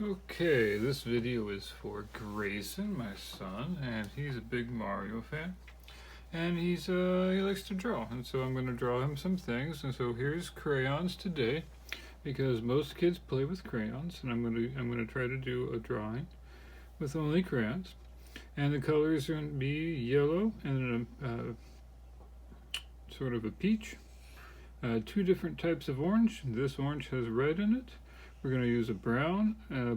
Okay, this video is for Grayson, my son, and he's a big Mario fan. And he likes to draw, and so I'm going to draw him some things. And so here's crayons today, because most kids play with crayons, and I'm going to try to do a drawing with only crayons. And the colors are going to be yellow and sort of a peach. Two different types of orange. This orange has red in it. We're going to use a brown,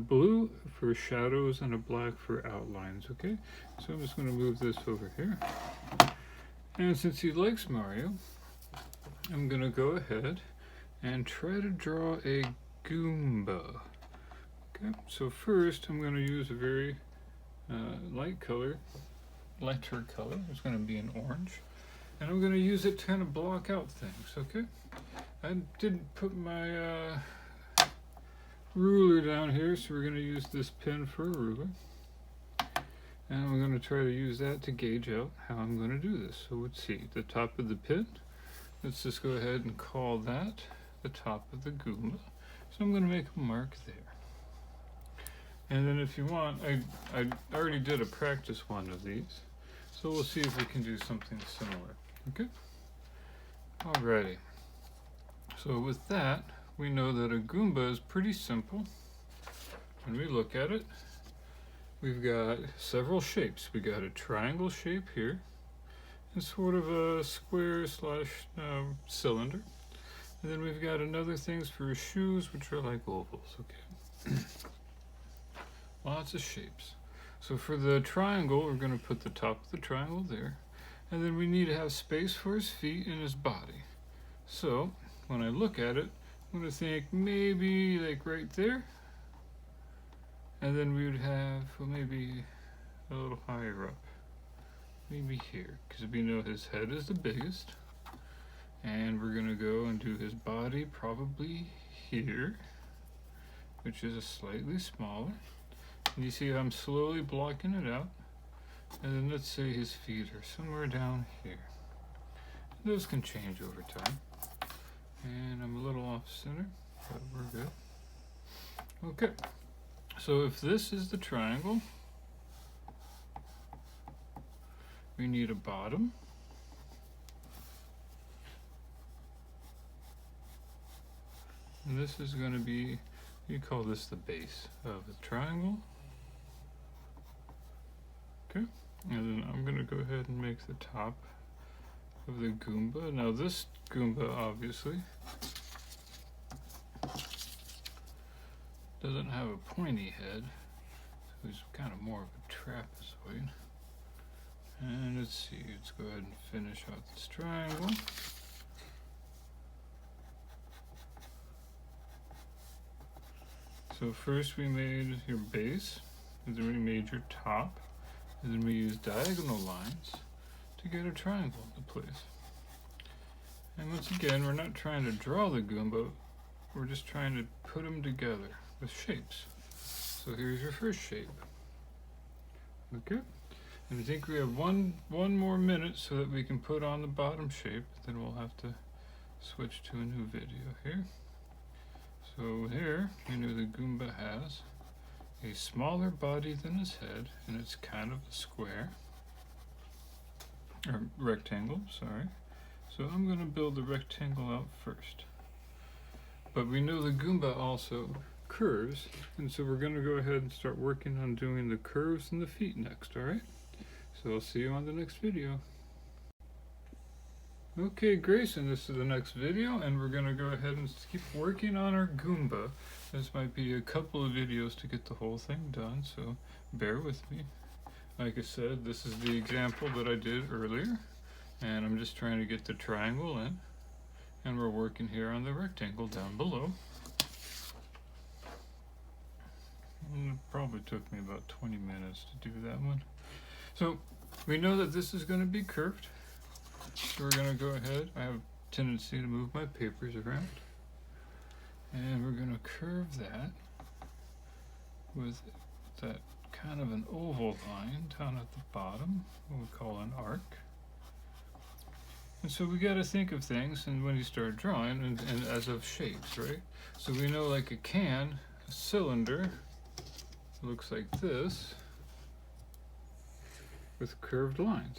blue for shadows, and a black for outlines, okay? So I'm just going to move this over here. And since he likes Mario, I'm going to go ahead and try to draw a Goomba. Okay, so first I'm going to use a very lighter color. It's going to be an orange. And I'm going to use it to kind of block out things, okay? I didn't put my ruler down here, so we're going to use this pen for a ruler. And I'm going to try to use that to gauge out how I'm going to do this. So let's see, the top of the pen, let's just go ahead and call that the top of the Goomba. So I'm going to make a mark there. And then if you want, I already did a practice one of these. So we'll see if we can do something similar, okay? Alrighty. So with that, we know that a Goomba is pretty simple. When we look at it, we've got several shapes. We got a triangle shape here, and sort of a square slash cylinder. And then we've got another things for shoes, which are like ovals, okay? Lots of shapes. So for the triangle, we're going to put the top of the triangle there. And then we need to have space for his feet and his body. So when I look at it, I'm going to think maybe like right there. And then we would have, well, maybe a little higher up. Maybe here, because we know his head is the biggest. And we're going to go and do his body probably here, which is a slightly smaller. And you see how I'm slowly blocking it out. And then let's say his feet are somewhere down here. Those can change over time. And I'm a little off center, but we're good. Okay, so if this is the triangle, we need a bottom. And this is going to be, you call this the base of the triangle. Okay, and then I'm going to go ahead and make the top of the Goomba. Now this Goomba obviously doesn't have a pointy head, so he's kind of more of a trapezoid. And let's see, let's go ahead and finish out this triangle. So first we made your base, and then we made your top, and then we used diagonal lines to get a triangle into place. And once again, we're not trying to draw the Goomba, we're just trying to put them together with shapes. So here's your first shape. Okay, and I think we have one more minute so that we can put on the bottom shape, then we'll have to switch to a new video here. So here, we know the Goomba has a smaller body than his head, and it's kind of a square. Or rectangle, sorry. So I'm going to build the rectangle out first. But we know the Goomba also curves, and so we're going to go ahead and start working on doing the curves and the feet next, alright? So I'll see you on the next video. Okay, Grayson, this is the next video, and we're going to go ahead and keep working on our Goomba. This might be a couple of videos to get the whole thing done, so bear with me. Like I said, this is the example that I did earlier, and I'm just trying to get the triangle in, and we're working here on the rectangle down below. And it probably took me about 20 minutes to do that one. So we know that this is going to be curved, so we're going to go ahead. I have a tendency to move my papers around, and we're going to curve that with that kind of an oval line down at the bottom, what we call an arc. And so we got to think of things, and when you start drawing, and as of shapes, right? So we know like a can, a cylinder, looks like this with curved lines.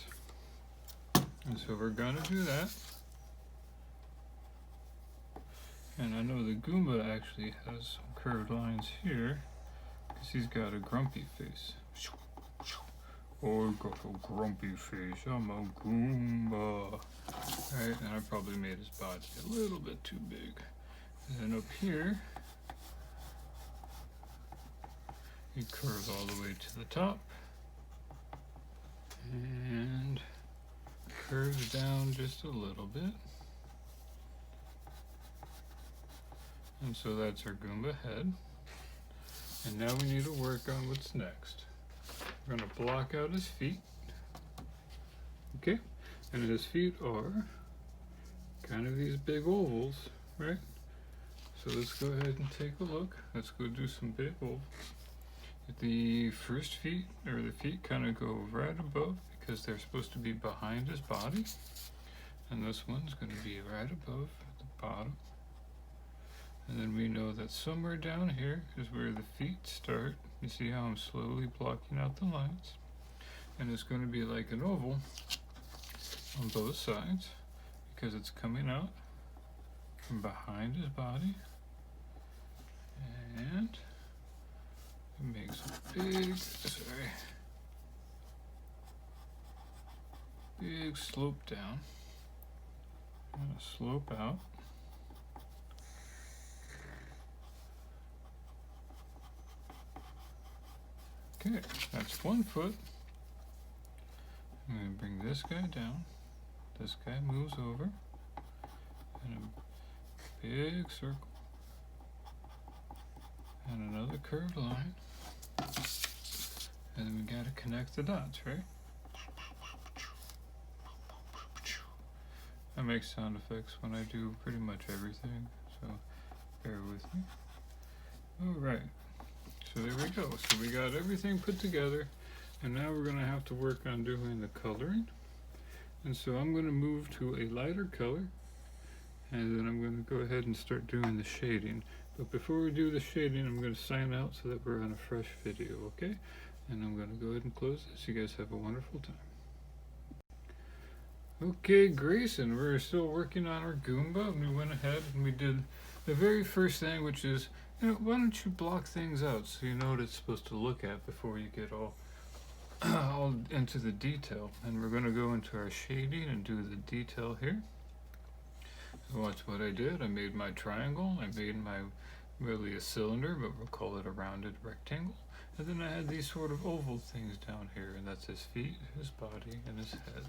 And so we're gonna do that. And I know the Goomba actually has some curved lines here because he's got a grumpy face. Oh, I got a grumpy face. I'm a Goomba. Alright, and I probably made his body a little bit too big. And then up here, he curves all the way to the top and curves down just a little bit. And so that's our Goomba head. And now we need to work on what's next. We're going to block out his feet. Okay? And his feet are kind of these big ovals, right? So let's go ahead and take a look. Let's go do some big ovals. The first feet, or the feet, kind of go right above because they're supposed to be behind his body. And this one's going to be right above at the bottom. And then we know that somewhere down here is where the feet start. You see how I'm slowly blocking out the lines? And it's going to be like an oval on both sides because it's coming out from behind his body. And it makes a big slope down and a slope out. Okay, that's one foot. I'm going to bring this guy down. This guy moves over. And a big circle. And another curved line. And then we got to connect the dots, right? I make sound effects when I do pretty much everything, so bear with me. Alright. So there we go. So we got everything put together, and now we're going to have to work on doing the coloring. And so I'm going to move to a lighter color, and then I'm going to go ahead and start doing the shading. But before we do the shading, I'm going to sign out so that we're on a fresh video, okay? And I'm going to go ahead and close this. You guys have a wonderful time. Okay, Grayson, we're still working on our Goomba, and we went ahead and we did the very first thing, which is, why don't you block things out so you know what it's supposed to look at before you get all into the detail. And we're going to go into our shading and do the detail here. So watch what I did. I made my triangle. I made my really a cylinder, but we'll call it a rounded rectangle. And then I had these sort of oval things down here, and that's his feet, his body, and his head.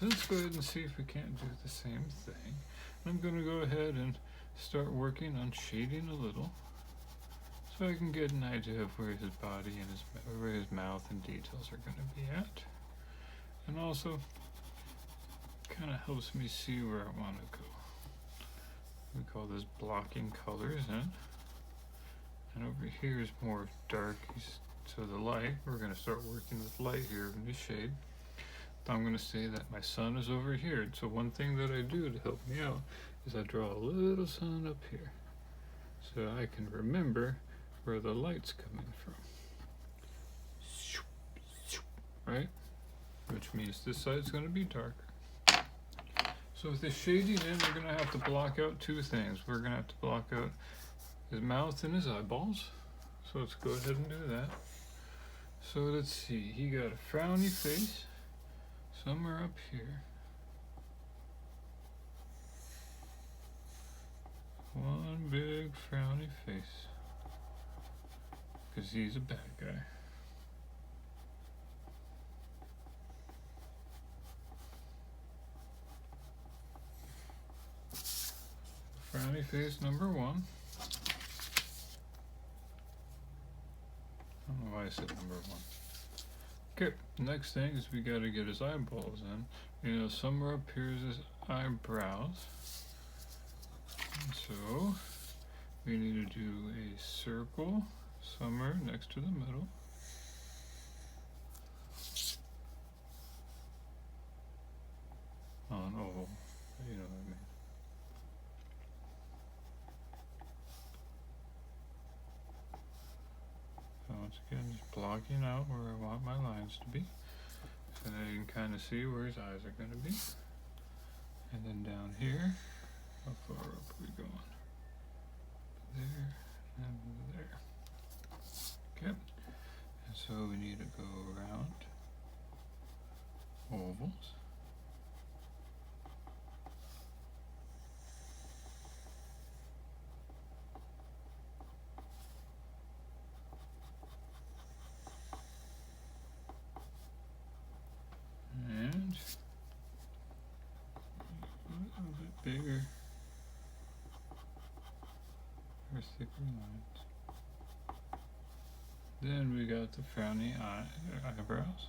So let's go ahead and see if we can't do the same thing. And I'm going to go ahead and start working on shading a little, so I can get an idea of where his body and where his mouth and details are going to be at. And also, kind of helps me see where I want to go. We call this blocking colors in. And over here is more dark, so the light, we're going to start working with light here in the shade. I'm going to say that my sun is over here. So one thing that I do to help me out is I draw a little sun up here, so I can remember where the light's coming from. Right? Which means this side's going to be darker. So with the shading in, we're going to have to block out two things. We're going to have to block out his mouth and his eyeballs. So let's go ahead and do that. So let's see, he got a frowny face somewhere up here. One big frowny face, because he's a bad guy. Frowny face number one. I don't know why I said number one. Okay, next thing is we got to get his eyeballs in. Somewhere up here is his eyebrows. And so we need to do a circle somewhere next to the middle. Oh, an oval, you know what I mean. So once again, just blocking out where I want my lines to be. So now you can kind of see where his eyes are going to be. And then down here, how far up are we going? There and there. Okay. And so we need to go around ovals. And a little bit bigger or thicker lines. Then we got the frowny eyebrows.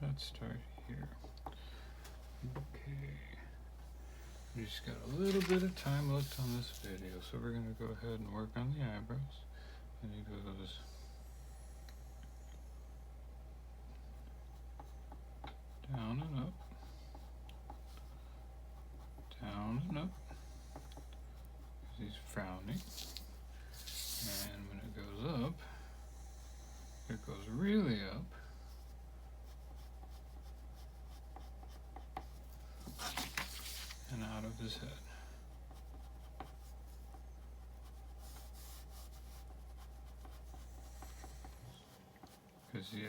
Let's start here. Okay. We just got a little bit of time left on this video, so we're going to go ahead and work on the eyebrows. And he goes down and up, down and up, because he's frowning. And when it goes up, it goes really up. And out of his head. Because he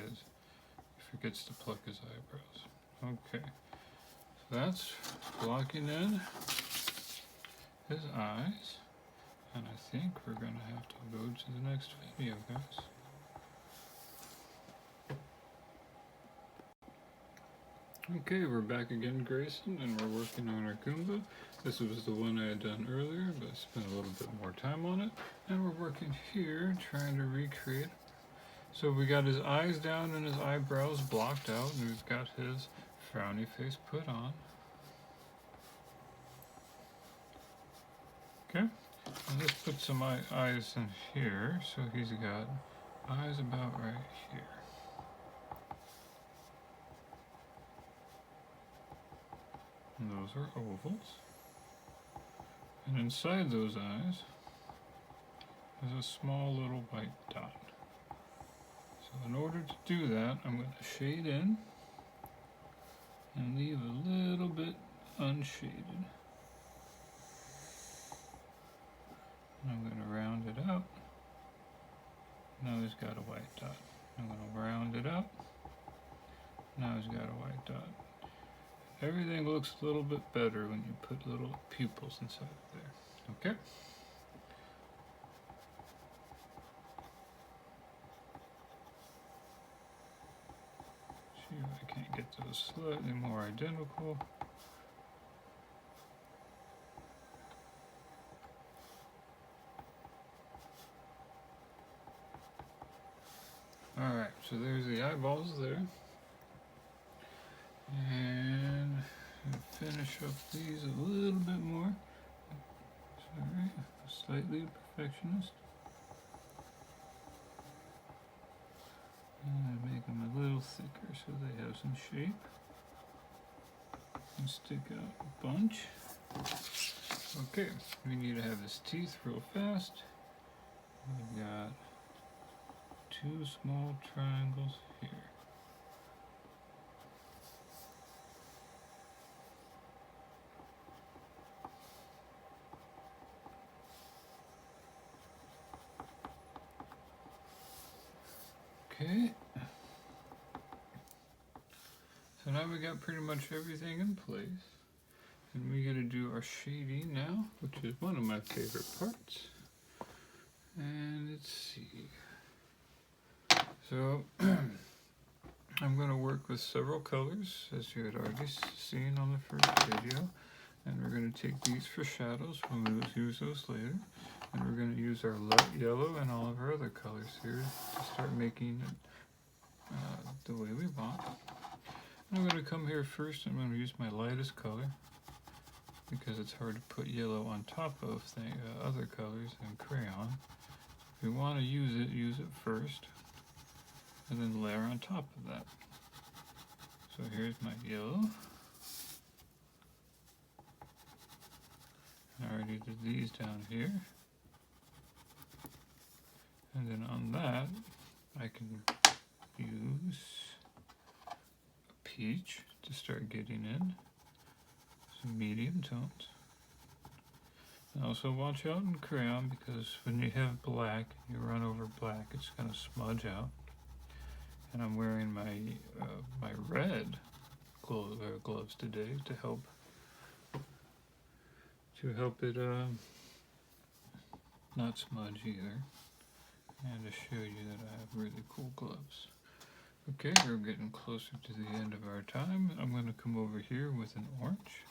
forgets to pluck his eyebrows. Okay, so that's blocking in his eyes. And I think we're going to have to go to the next video, guys. Okay, we're back again, Grayson, and we're working on our Goomba. This was the one I had done earlier, but I spent a little bit more time on it. And we're working here, trying to recreate. So we got his eyes down and his eyebrows blocked out, and we've got his frowny face put on. Okay, and let's put some eyes in here, so he's got eyes about right here. And those are ovals. And inside those eyes is a small little white dot. So in order to do that, I'm going to shade in and leave a little bit unshaded. And I'm going to round it out. Now he's got a white dot. I'm going to round it out. Now he's got a white dot. Everything looks a little bit better when you put little pupils inside of there. Okay? See if I can't get those slightly more identical. Alright, so there's the eyeballs there. And finish up these a little bit more. Sorry, slightly perfectionist. And make them a little thicker so they have some shape. And stick out a bunch. Okay, we need to have his teeth real fast. We've got 2 small triangles here. Okay, so now we got pretty much everything in place, and we got to do our shading now, which is one of my favorite parts. And let's see. So I'm going to work with several colors, as you had already seen on the first video, and we're going to take these for shadows. We'll use those later. And we're going to use our light yellow and all of our other colors here to start making it the way we want. And I'm going to come here first, and I'm going to use my lightest color because it's hard to put yellow on top of other colors than crayon. If you want to use it first, and then layer on top of that. So here's my yellow. I already did these down here. And then on that, I can use a peach to start getting in some medium tones. And also watch out in crayon, because when you have black, you run over black, it's going to smudge out. And I'm wearing my my red gloves today to help it not smudge either, and to show you that I have really cool gloves. Okay, we're getting closer to the end of our time. I'm going to come over here with an orange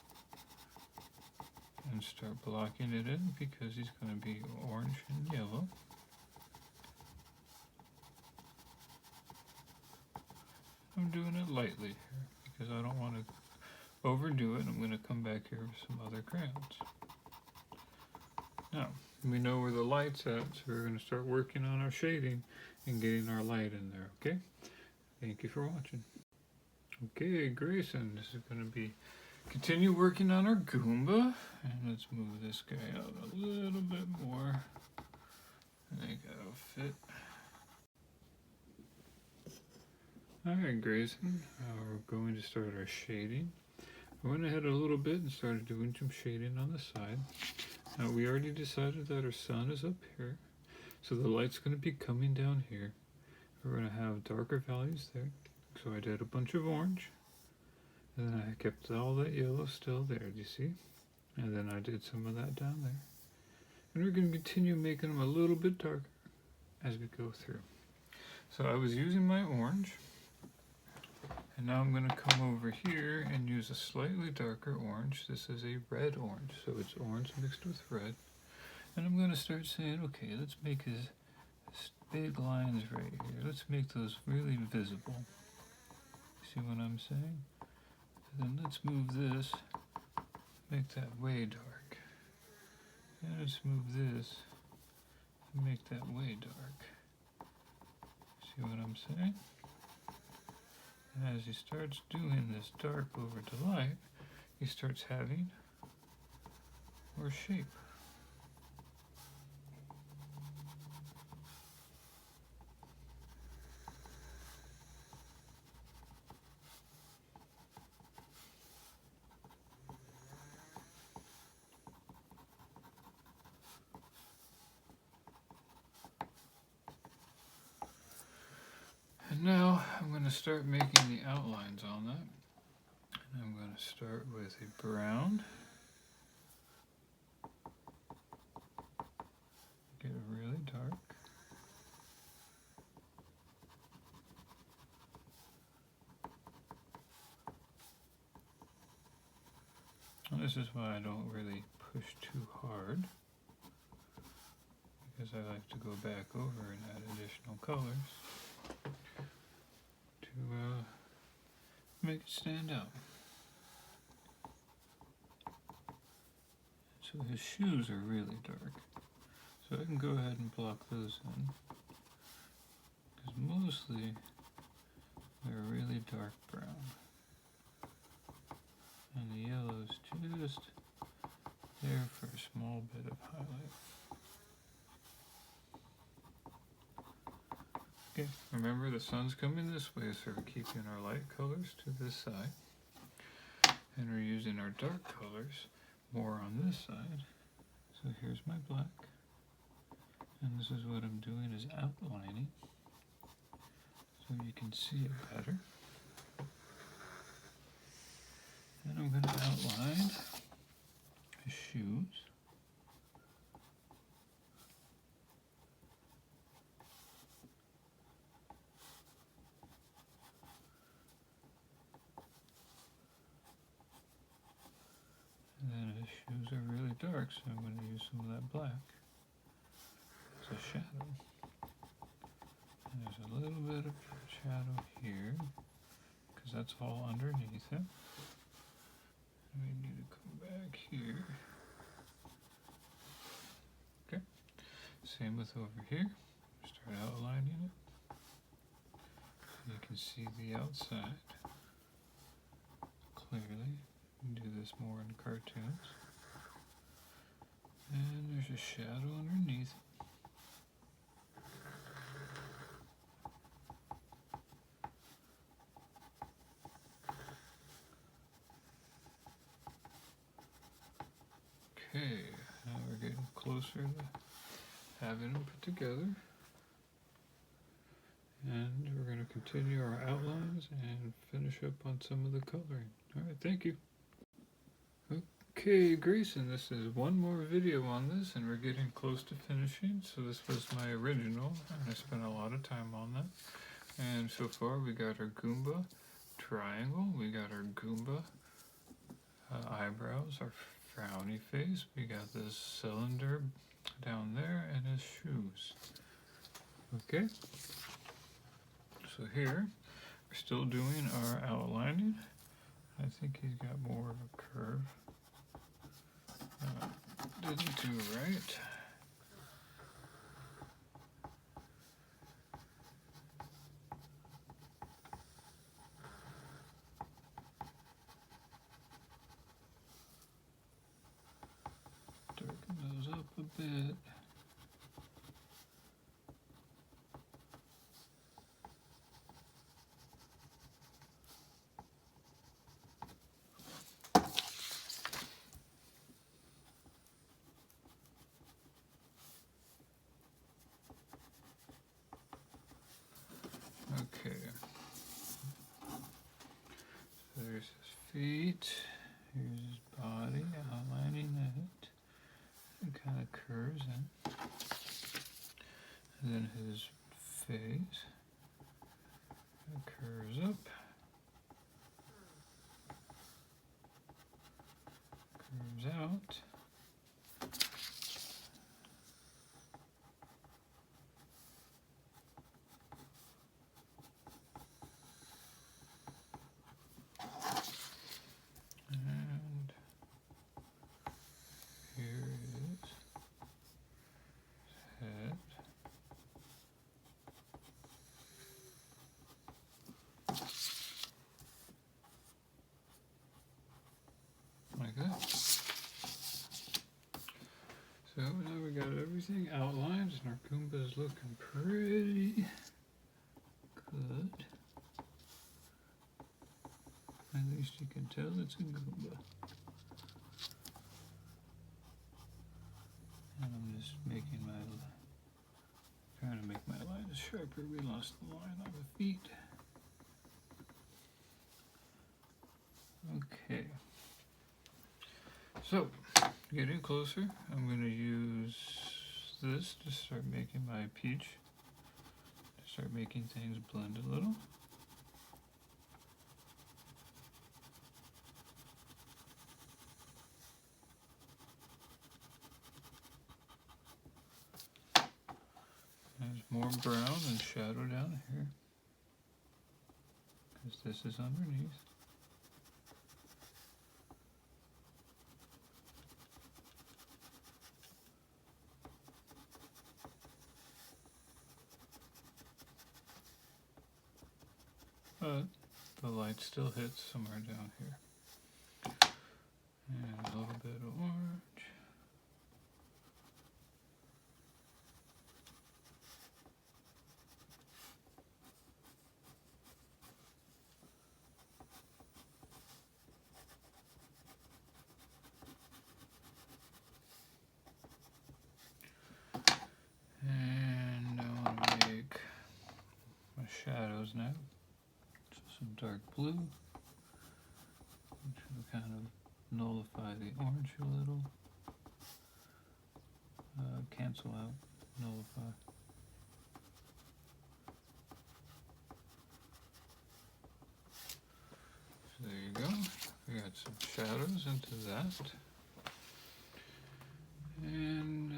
and start blocking it in, because he's going to be orange and yellow. I'm doing it lightly here because I don't want to overdo it. I'm going to come back here with some other crayons. Now, we know where the light's at, so we're going to start working on our shading and getting our light in there, okay? Thank you for watching. Okay, Grayson, this is going to be continue working on our Goomba, and let's move this guy out a little bit more. I think that'll fit. Alright, Grayson, we're going to start our shading. I went ahead a little bit and started doing some shading on the side. Now, we already decided that our sun is up here, so the light's going to be coming down here. We're going to have darker values there. So I did a bunch of orange, and then I kept all that yellow still there, do you see? And then I did some of that down there. And we're going to continue making them a little bit darker as we go through. So I was using my orange, and now I'm going to come over here and use a slightly darker orange. This is a red orange, so it's orange mixed with red. And I'm going to start saying, okay, let's make his big lines right here. Let's make those really visible. See what I'm saying? And then let's move this, make that way dark. And let's move this and make that way dark. See what I'm saying? And as he starts doing this dark over to light, he starts having more shape. And now I'm going to start making the outlines on that. And I'm going to start with a brown. Get it really dark. And this is why I don't really push too hard, because I like to go back over and add additional colors to make it stand out. So his shoes are really dark, so I can go ahead and block those in, because mostly they're really dark brown, and the yellow is just there for a small bit of highlight. Okay, remember the sun's coming this way, so we're keeping our light colors to this side, and we're using our dark colors more on this side. So here's my black, and this is what I'm doing, is outlining, so you can see it better. And I'm going to outline his shoes. And then his shoes are really dark, so I'm going to use some of that black as a shadow. And there's a little bit of shadow here, because that's all underneath him. And we need to come back here. Okay, same with over here. Start outlining it. You can see the outside clearly. You can do this more in cartoons. And there's a shadow underneath. Okay, now we're getting closer to having them put together. And we're going to continue our outlines and finish up on some of the coloring. Alright, thank you. Okay, Grayson, this is one more video on this, and we're getting close to finishing. So this was my original, and I spent a lot of time on that. And so far we got our Goomba triangle, we got our Goomba eyebrows, our frowny face, we got this cylinder down there, and his shoes. Okay, so here we're still doing our outlining. I think he's got more of a curve. Didn't do right. Darken those up a bit. Okay. So there's his feet. Here's his body, outlining it. It kind of curves in. And then his face. It curves up. Curves out. And here is his head. Like that. So now we got everything outlined, and our Goomba's looking pretty good. At least you can tell it's a Goomba. And I'm just trying to make my lines sharper. We lost the line on the feet. Okay. So, getting closer, I'm going to use this to start making my peach. To start making things blend a little. There's more brown and shadow down here, because this is underneath. But the light still hits somewhere down here. And a little bit of orange. And I want to make my shadows now. So some dark blue, which will kind of nullify the orange a little. Cancel out, nullify. So there you go. We got some shadows into that. And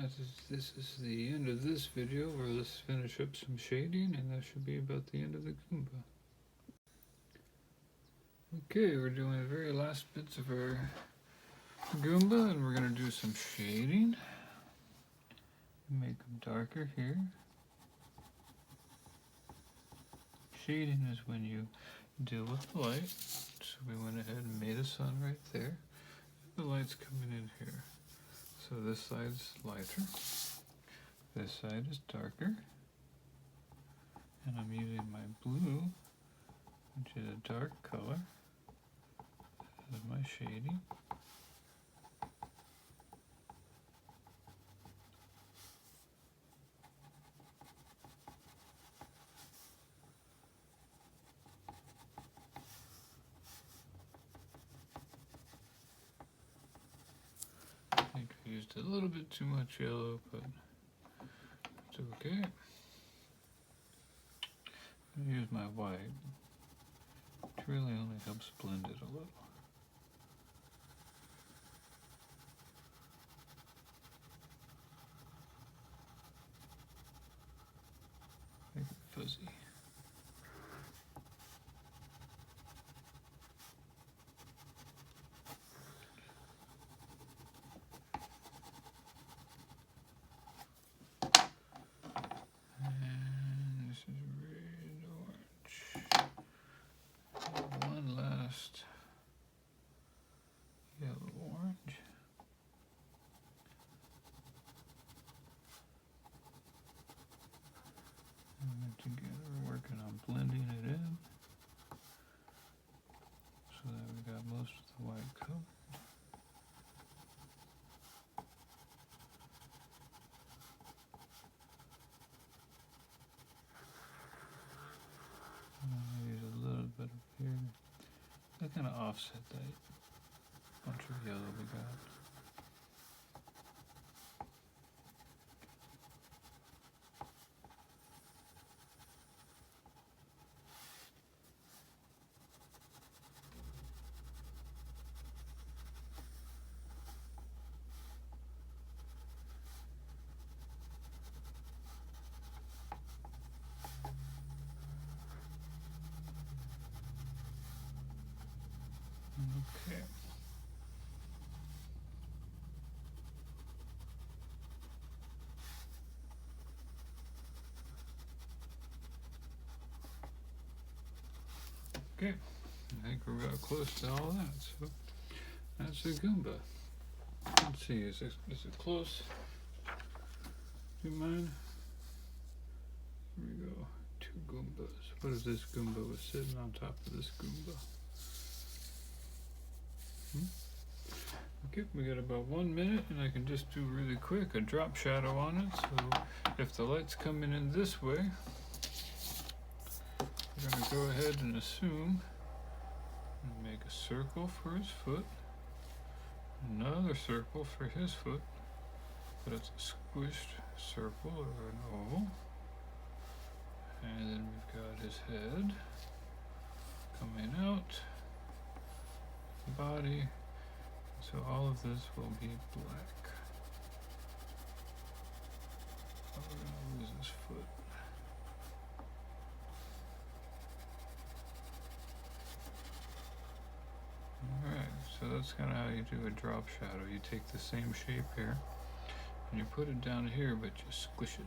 this is the end of this video, where let's finish up some shading, and that should be about the end of the Goomba. Okay, we're doing the very last bits of our Goomba, and we're going to do some shading. Make them darker here. Shading is when you deal with the light. So we went ahead and made a sun right there. The light's coming in here. So this side's lighter. This side is darker. And I'm using my blue, which is a dark color, as my shading. Just a little bit too much yellow, but it's okay. I'm gonna use my white. It really only helps blend it a little. Make it fuzzy. And this is red orange. One last yellow orange. And then together we're working on blending it in so that we got most of the white covered. Use a little bit of here. That kind of offset that bunch of yellow we got. Okay. Okay, I think we're about close to all that, so that's the Goomba. Let's see, is it close? Do you mind? Here we go, 2 Goombas. What if this Goomba was sitting on top of this Goomba? Okay, we got about 1 minute, and I can just do really quick a drop shadow on it. So if the light's coming in this way, we're going to go ahead and assume and make a circle for his foot, another circle for his foot, but it's a squished circle or an oval, and then we've got his head coming out, body. So all of this will be black. Oh, we're going to lose his foot. Alright, so that's kind of how you do a drop shadow. You take the same shape here, and you put it down here, but you squish it.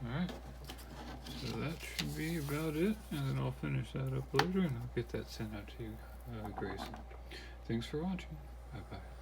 Alright, so that should be about it, and then I'll finish that up later and I'll get that sent out to you, Grayson. Thanks for watching. Bye-bye.